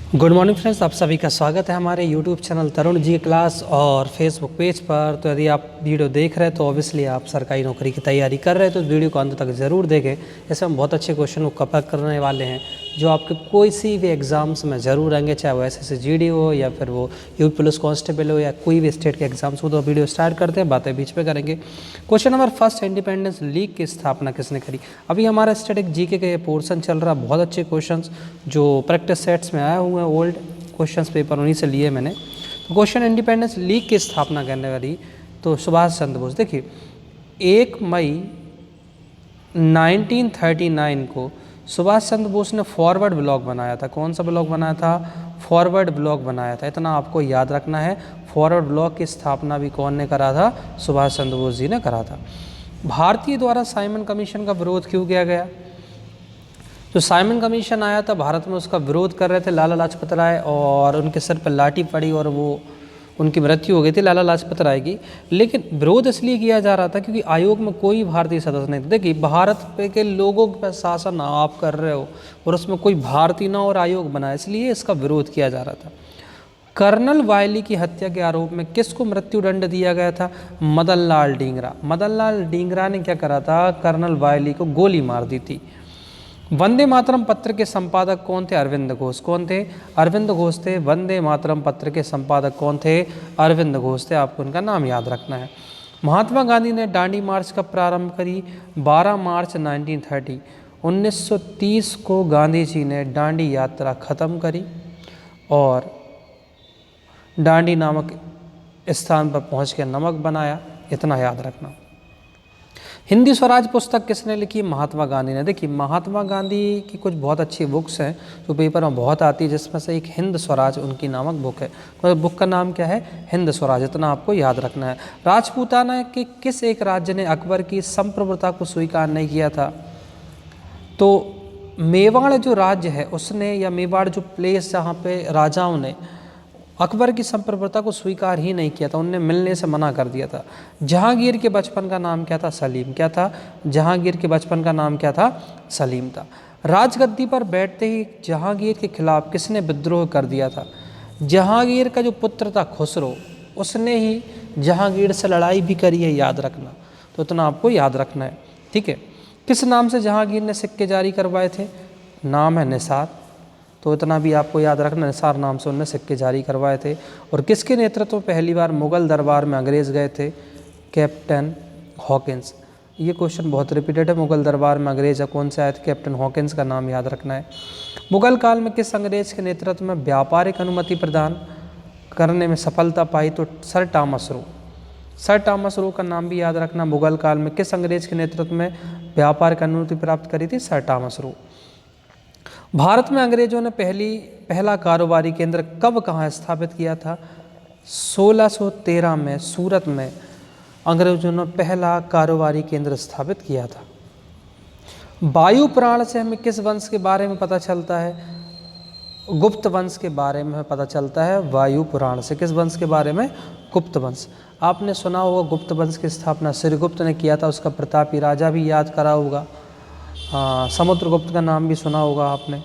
Good morning friends, आप सभी का स्वागत है हमारे YouTube channel Tarun ji class और फेसबुक पेज पर। तो यदि आप वीडियो देख रहे हैं तो ऑब्वियसली आप सरकारी नौकरी की तैयारी कर रहे हैं, तो वीडियो को अंत तक ज़रूर देखें। ऐसे हम बहुत अच्छे क्वेश्चन को कवर करने वाले हैं जो आपके कोई सी भी एग्ज़ाम्स में ज़रूर आएंगे, चाहे वो एसएससी जीडी हो या फिर वो यूपी पुलिस कांस्टेबल हो या कोई भी स्टेट के एग्जाम्स हो। तो वीडियो स्टार्ट करते हैं, बातें बीच में करेंगे। Question number first, independence league की स्थापना किसने करी? अभी हमारा स्टैटिक जीके का ये पोर्शन चल रहा है, बहुत अच्छे क्वेश्चंस जो प्रैक्टिस सेट्स में आए हुए हैं, ओल्ड क्वेश्चंस पेपर उन्हीं से लिए मैंने। तो क्वेश्चन, इंडिपेंडेंस लीग की स्थापना करने वाली तो सुभाष चंद्र बोस। देखिए 1 मई 1939 को सुभाष चंद्र बोस ने फॉरवर्ड ब्लॉक बनाया था। कौन सा ब्लॉक बनाया था? फॉरवर्ड ब्लॉक बनाया था। इतना आपको याद रखना है। फॉरवर्ड ब्लॉक की स्थापना भी कौन ने करा था? सुभाष चंद्र बोस जी ने करा था। भारतीय द्वारा साइमन कमीशन का विरोध क्यों किया गया? जो साइमन कमीशन आया था भारत में, उसका विरोध कर रहे थे लाला लाजपत राय, और उनके सर पर लाठी पड़ी और वो उनकी मृत्यु हो गई थी लाला लाजपत राय की। लेकिन विरोध इसलिए किया जा रहा था क्योंकि आयोग में कोई भारतीय सदस्य नहीं था। देखिए भारत पे के लोगों पर शासन आप कर रहे हो और उसमें कोई भारतीय ना और आयोग बना, इसलिए इसका विरोध किया जा रहा था। कर्नल वायली की हत्या के आरोप में किसको मृत्युदंड दिया गया था? मदन लाल डींगरा। मदन लाल डींगरा ने क्या करा था? कर्नल वायली को गोली मार दी थी। वंदे मातरम पत्र के संपादक कौन थे? अरविंद घोष। कौन थे? अरविंद घोष थे। वंदे मातरम पत्र के संपादक कौन थे? अरविंद घोष थे। आपको उनका नाम याद रखना है। महात्मा गांधी ने दांडी मार्च कब प्रारंभ करी? 12 मार्च 1930। 1930 को गांधी जी ने दांडी यात्रा खत्म करी और दांडी नामक स्थान पर पहुंच के नमक बनाया। इतना याद रखना। हिंदी स्वराज पुस्तक किसने लिखी? महात्मा गांधी ने। देखिए महात्मा गांधी की कुछ बहुत अच्छी बुक्स हैं जो पेपर में बहुत आती है, जिसमें से एक हिंद स्वराज उनकी नामक बुक है। तो बुक का नाम क्या है? हिंद स्वराज। इतना आपको याद रखना है। राजपूताना के किस एक राज्य ने अकबर की संप्रभुता को स्वीकार नहीं किया था? तो मेवाड़ जो राज्य है उसने, या मेवाड़ जो प्लेस जहाँ पे राजाओं ने अकबर की संप्रभुता को स्वीकार ही नहीं किया था, उनने मिलने से मना कर दिया था। जहांगीर के बचपन का नाम क्या था? सलीम। क्या था? जहांगीर के बचपन का नाम क्या था? सलीम था। राजगद्दी पर बैठते ही जहांगीर के खिलाफ किसने विद्रोह कर दिया था? जहांगीर का जो पुत्र था खुसरो, उसने ही जहांगीर से लड़ाई भी करी है, याद रखना। तो इतना आपको याद रखना है, ठीक है। किस नाम से जहांगीर ने सिक्के जारी करवाए थे? नाम है निसार। तो इतना भी आपको याद रखना, निसार नाम से उन्होंने सिक्के जारी करवाए थे। और किसके नेतृत्व में पहली बार मुगल दरबार में अंग्रेज़ गए थे? Captain Hawkins. ये क्वेश्चन बहुत रिपीटेड है। मुगल दरबार में अंग्रेज कौन से आए थे? कैप्टन हॉकिंस का नाम याद रखना है। मुगल काल में किस अंग्रेज के नेतृत्व में व्यापारिक अनुमति प्रदान करने में सफलता पाई? तो sir Thomas Roe. Sir Thomas Roe का नाम भी याद रखना। मुगल काल में किस अंग्रेज के नेतृत्व में व्यापारिक अनुमति प्राप्त करी थी? Sir Thomas Roe. भारत में अंग्रेजों ने पहला कारोबारी केंद्र कब कहाँ स्थापित किया था? 1613 में सूरत में अंग्रेजों ने पहला कारोबारी केंद्र स्थापित किया था। वायु पुराण से हमें किस वंश के बारे में पता चलता है? गुप्त वंश के बारे में पता चलता है वायु पुराण से। किस वंश के बारे में? गुप्त वंश। आपने सुना होगा गुप्त वंश की स्थापना श्रीगुप्त ने किया था, उसका प्रतापी राजा भी याद करा होगा। हाँ, समुद्रगुप्त का नाम भी सुना होगा आपने।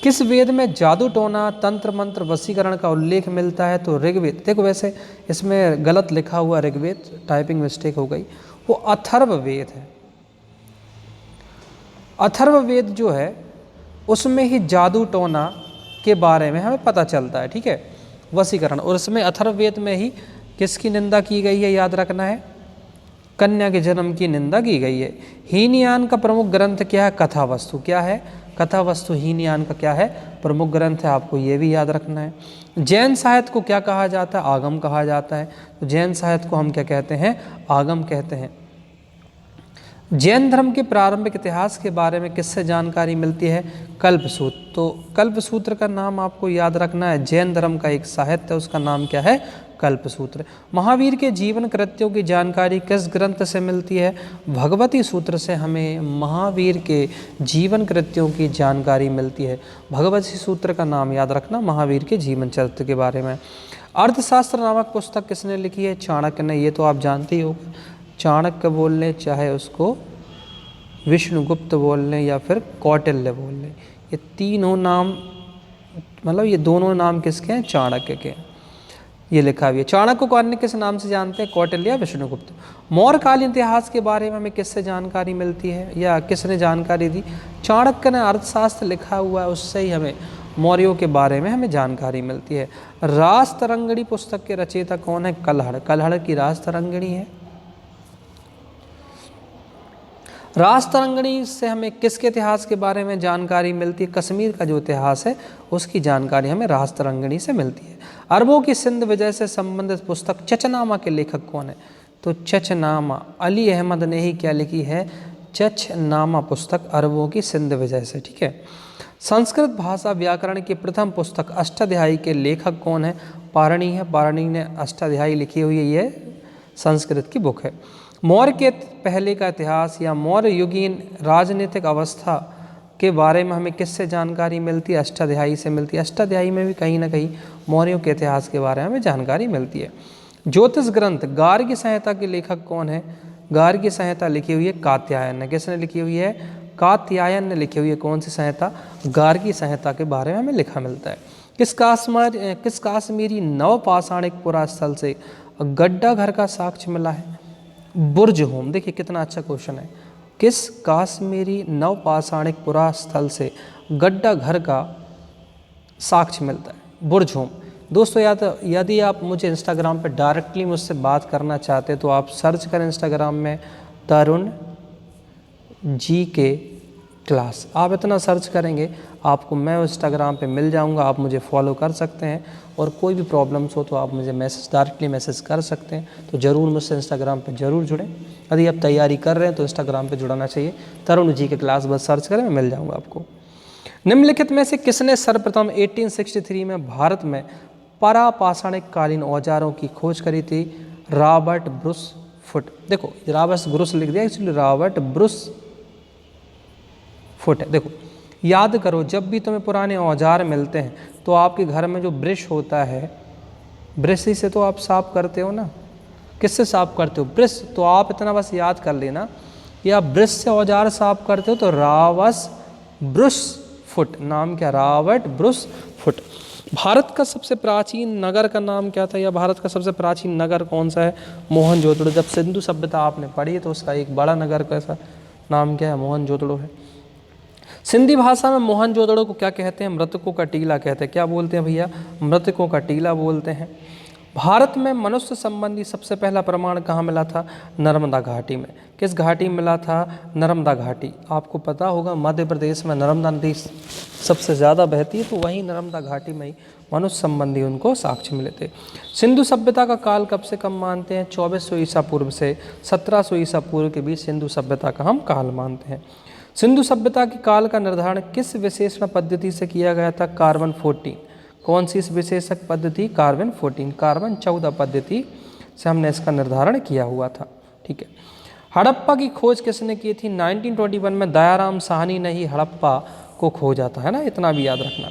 किस वेद में जादू टोना, तंत्र मंत्र, वशीकरण का उल्लेख मिलता है? तो ऋग्वेद। देखो वैसे इसमें गलत लिखा हुआ ऋग्वेद, टाइपिंग मिस्टेक हो गई, वो अथर्ववेद है। अथर्ववेद जो है उसमें ही जादू टोना के बारे में हमें पता चलता है, ठीक है, वशीकरण। और उसमें अथर्ववेद में ही किसकी निंदा की गई है? याद रखना है, कन्या के जन्म की निंदा की गई है। हीनयान का प्रमुख ग्रंथ क्या है? कथावस्तु। क्या है? कथावस्तु हीनयान का क्या है? प्रमुख ग्रंथ है। आपको ये भी याद रखना है। जैन साहित्य को क्या कहा जाता है? आगम कहा जाता है। तो जैन साहित्य को हम क्या कहते हैं? आगम कहते हैं। जैन धर्म के प्रारंभिक इतिहास के बारे में किससे जानकारी मिलती है? कल्पसूत्र। तो कल्पसूत्र का नाम आपको याद रखना है। जैन धर्म का एक साहित्य है, उसका नाम क्या है? कल्पसूत्र। महावीर के जीवन कृत्यों की जानकारी किस ग्रंथ से मिलती है? भगवती सूत्र से हमें महावीर के जीवन कृत्यों की जानकारी मिलती है। भगवती सूत्र का नाम याद रखना महावीर के जीवन चरित्र के बारे में। अर्थशास्त्र नामक पुस्तक किसने लिखी है? चाणक्य ने। ये तो आप जानते ही हो। चाणक्य बोल लें, चाहे उसको विष्णुगुप्त बोल लें या फिर कौटिल्य बोल लें, ये तीनों नाम मतलब ये दोनों नाम किसके हैं? चाणक्य के। ये लिखा हुआ है। चाणक्य को अन्य किस नाम से जानते हैं? कौटिल्य, विष्णुगुप्त। मौर्यकालीन इतिहास के बारे में हमें किससे जानकारी मिलती है या किसने जानकारी दी? चाणक्य ने अर्थशास्त्र लिखा हुआ है, उससे ही हमें मौर्यों के बारे में हमें जानकारी मिलती है। रासतरंगिणी पुस्तक के रचयिता कौन है? कल्हड़। कल्हड़ की रासतरंगिणी है। रासतरंगिणी से हमें किसके इतिहास के बारे में जानकारी मिलती है? कश्मीर का जो इतिहास है उसकी जानकारी हमें रासतरंगिणी से मिलती है। अरबों की सिंध विजय से संबंधित पुस्तक चचनामा के लेखक कौन है? तो चचनामा अली अहमद ने ही क्या लिखी है? चचनामा पुस्तक अरबों की सिंध विजय से। ठीक है। संस्कृत भाषा व्याकरण की प्रथम पुस्तक अष्टाध्यायी के लेखक कौन है? पाणिनि है। पाणिनि ने अष्टाध्यायी लिखी हुई है, ये संस्कृत की बुक है। मौर्य के पहले का इतिहास या मौर्य युगीन राजनीतिक अवस्था के बारे में हमें किससे जानकारी मिलती है? अष्टाध्यायी से मिलती है। अष्टाध्यायी में भी कहीं ना कहीं मौर्यों के इतिहास के बारे में हमें जानकारी मिलती है। ज्योतिष ग्रंथ गार्ग्य संहिता के लेखक कौन है? गार्ग्य संहिता लिखी हुई है कात्यायन ने। किसने लिखी हुई है? कात्यायन ने लिखी हुई है। कौन सी संहिता? गार्ग्य संहिता के बारे में हमें लिखा मिलता है। किस काश्मीरी नवपाषाणिक पुरास्थल से गड्ढा घर का साक्ष्य मिला है? बुर्जहोम। देखिए कितना अच्छा क्वेश्चन है। किस काश्मीरी नवपाषाणिक पुरास्थल से गड्ढा घर का साक्ष्य मिलता है? बुर्जहोम। दोस्तों यदि आप मुझे इंस्टाग्राम पे डायरेक्टली मुझसे बात करना चाहते हैं तो आप सर्च करें इंस्टाग्राम में तरुण जी के क्लास। आप इतना सर्च करेंगे आपको मैं इंस्टाग्राम पे मिल जाऊंगा, आप मुझे फॉलो कर सकते हैं और कोई भी प्रॉब्लम्स हो तो आप मुझे डायरेक्टली मैसेज कर सकते हैं। तो ज़रूर मुझसे इंस्टाग्राम पे ज़रूर जुड़ें। यदि आप तैयारी कर रहे हैं तो इंस्टाग्राम पे जुड़ना चाहिए। तरुण जी के क्लास बस सर्च करें, मैं मिल जाऊँगा आपको। निम्नलिखित में से किसने सर्वप्रथम 1863 में भारत में परापाषाणिक कालीन औजारों की खोज करी थी? Robert Bruce foot. देखो रॉबर्ट ब्रुस लिख दिया, एक्चुअली रॉबर्ट ब्रुस फुट है। देखो याद करो, जब भी तुम्हें पुराने औजार मिलते हैं तो आपके घर में जो ब्रश होता है, ब्रश से तो आप साफ करते हो ना। किससे साफ करते हो? ब्रश। तो आप इतना बस याद कर लेना कि आप ब्रश से औजार साफ करते हो तो रॉबर्ट ब्रुस फुट। नाम क्या? Robert Bruce foot. भारत का सबसे प्राचीन नगर का नाम क्या था या भारत का सबसे प्राचीन नगर कौन सा है? मोहनजोदड़ो। जब सिंधु सभ्यता आपने पढ़ी तो उसका एक बड़ा नगर का नाम क्या है? मोहनजोदड़ो है। सिंधी भाषा में मोहनजोदड़ो को क्या कहते हैं? मृतकों का टीला कहते हैं। क्या बोलते हैं भैया? मृतकों का टीला बोलते हैं। भारत में मनुष्य संबंधी सबसे पहला प्रमाण कहाँ मिला था? नर्मदा घाटी में। किस घाटी में मिला था? नर्मदा घाटी। आपको पता होगा मध्य प्रदेश में नर्मदा नदी सबसे ज़्यादा बहती है, तो वहीं नर्मदा घाटी में ही मनुष्य संबंधी उनको साक्ष्य मिले थे। सिंधु सभ्यता का काल कब से कब मानते हैं? 2400 ईसा पूर्व से 1700 ईसा पूर्व के बीच सिंधु सभ्यता का हम काल मानते हैं। सिंधु सभ्यता के काल का निर्धारण किस विशेषण पद्धति से किया गया था? कार्बन 14। कौन सी इस विशेषक पद्धति? कार्बन 14, कार्बन 14 पद्धति से हमने इसका निर्धारण किया हुआ था। ठीक है। हड़प्पा की खोज किसने की थी? 1921 में दयाराम साहनी ने ही हड़प्पा को खोजा था, है ना, इतना भी याद रखना।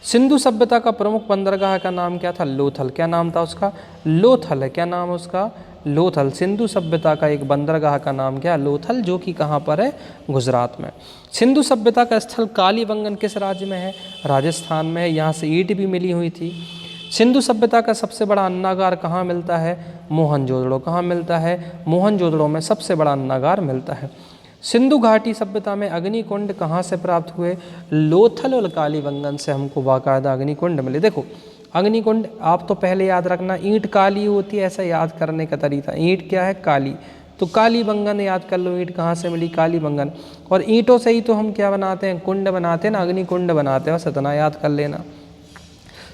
सिंधु सभ्यता का प्रमुख बंदरगाह का नाम क्या था? लोथल। क्या नाम था उसका? लोथल है। क्या नाम है उसका? लोथल। सिंधु सभ्यता का एक बंदरगाह का नाम क्या? लोथल, जो कि कहाँ पर है? गुजरात में। सिंधु सभ्यता का स्थल कालीबंगन किस राज्य में है? राजस्थान में है। यहाँ से ईंट भी मिली हुई थी। सिंधु सभ्यता का सबसे बड़ा अन्नागार कहाँ मिलता है? मोहनजोदड़ो। कहाँ मिलता है? मोहनजोदड़ो में सबसे बड़ा अन्नागार मिलता है। सिंधु घाटी सभ्यता में अग्निकुंड कहाँ से प्राप्त हुए? लोथल और कालीबंगन से हमको बाकायदा अग्निकुंड मिले। देखो अग्निकुंड आप तो पहले याद रखना, ईंट काली होती है, ऐसा याद करने का तरीका। ईंट क्या है? काली। तो कालीबंगन याद कर लो, ईंट कहाँ से मिली? कालीबंगन। और ईंटों से ही तो हम क्या बनाते हैं? कुंड बनाते हैं ना, अग्निकुंड बनाते हैं। बस इतना याद कर लेना।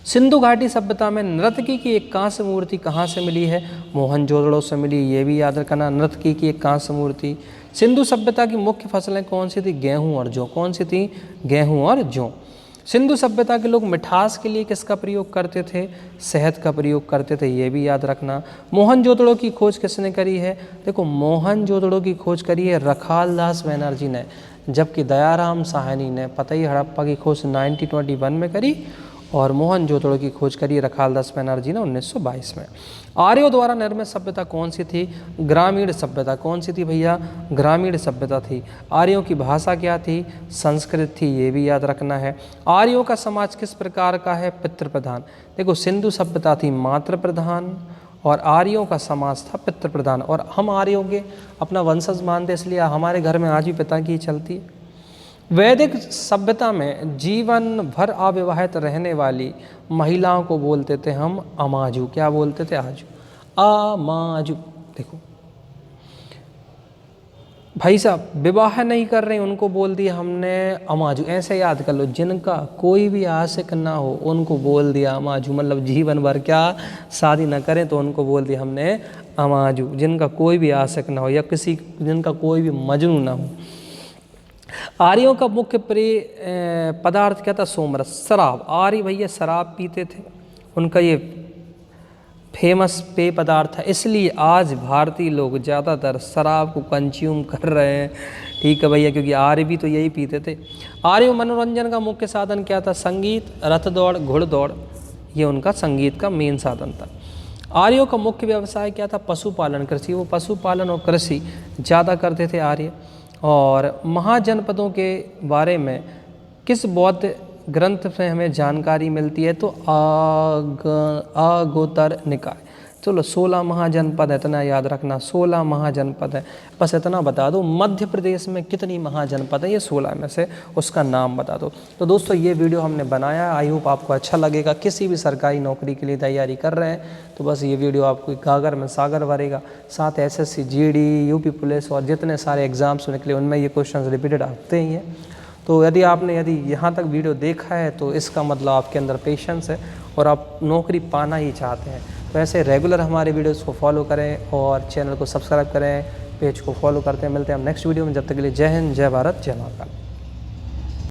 सिंधु घाटी सभ्यता में नर्तकी की एक कांस्य मूर्ति कहाँ से मिली है? मोहनजोदड़ो से मिली। ये भी याद रखना, नर्तकी की एक कांस्य मूर्ति। सिंधु सभ्यता की मुख्य फसलें कौन सी थी? गेहूं और जौ। कौन सी थी? गेहूं और जौ। सिंधु सभ्यता के लोग मिठास के लिए किसका प्रयोग करते थे? शहद का प्रयोग करते थे। ये भी याद रखना। मोहनजोदड़ो की खोज किसने करी है? देखो मोहनजोदड़ो की खोज करी है रखालदास बनर्जी ने, जबकि दयाराम साहनी ने, पता ही, हड़प्पा की खोज 1921 में करी और मोहनजोदड़ो की खोज करी रखालदास बनर्जी ने 1922 में। आर्यों द्वारा निर्मित सभ्यता कौन सी थी? ग्रामीण सभ्यता। कौन सी थी भैया? ग्रामीण सभ्यता थी। आर्यों की भाषा क्या थी? संस्कृत थी, ये भी याद रखना है। आर्यों का समाज किस प्रकार का है? पितृ प्रधान। देखो सिंधु सभ्यता थी मातृ प्रधान और आर्यों का समाज था पितृ प्रधान। और हम आर्यों के अपना वंशज मानते, इसलिए हमारे घर में आज भी पिता की ही चलती है। वैदिक सभ्यता में जीवन भर अविवाहित रहने वाली महिलाओं को बोलते थे हम अमाजू। क्या बोलते थे? आजू, अमाजू। देखो भाई साहब विवाह नहीं कर रहे उनको बोल दिया हमने अमाजू। ऐसे याद कर लो, जिनका कोई भी आशिक ना हो उनको बोल दिया अमाजू। मतलब जीवन भर क्या शादी ना करें तो उनको बोल दिया हमने अमाजू। जिनका कोई भी आशिक ना हो या जिनका कोई भी मजनू ना हो। आर्यों का मुख्य प्रिय पदार्थ क्या था? सोमरस, शराब। आर्य भैया शराब पीते थे, उनका ये फेमस पेय पदार्थ था। इसलिए आज भारतीय लोग ज़्यादातर शराब को कंज्यूम कर रहे हैं, ठीक है भैया, क्योंकि आर्य भी तो यही पीते थे। आर्य मनोरंजन का मुख्य साधन क्या था? संगीत, रथ दौड़, घुड़दौड़, ये उनका संगीत का मेन साधन था। आर्यों का मुख्य व्यवसाय क्या था? पशुपालन, कृषि। वो पशुपालन और कृषि ज़्यादा करते थे आर्य। और महाजनपदों के बारे में किस बौद्ध ग्रंथ में हमें जानकारी मिलती है? तो आगोतर निकाय। चलो 16 महाजनपद है, इतना याद रखना, 16 महाजनपद है। बस इतना बता दो मध्य प्रदेश में कितनी महाजनपद है, ये 16 में से उसका नाम बता दो। तो दोस्तों ये वीडियो हमने बनाया, आई होप आपको अच्छा लगेगा। किसी भी सरकारी नौकरी के लिए तैयारी कर रहे हैं तो बस ये वीडियो आपको गागर में सागर भरेगा। साथ SSC, GD, UP पुलिस और जितने सारे एग्जाम्स निकले उनमें ये क्वेश्चन रिपीटेड आते ही हैं। तो यदि यहाँ तक वीडियो देखा है तो इसका मतलब आपके अंदर पेशेंस है और आप नौकरी पाना ही चाहते हैं। तो ऐसे रेगुलर हमारे वीडियोस को फॉलो करें और चैनल को सब्सक्राइब करें, पेज को फॉलो करते हैं। मिलते हैं हम नेक्स्ट वीडियो में, जब तक के लिए जय हिंद, जय भारत, जय महाकाल।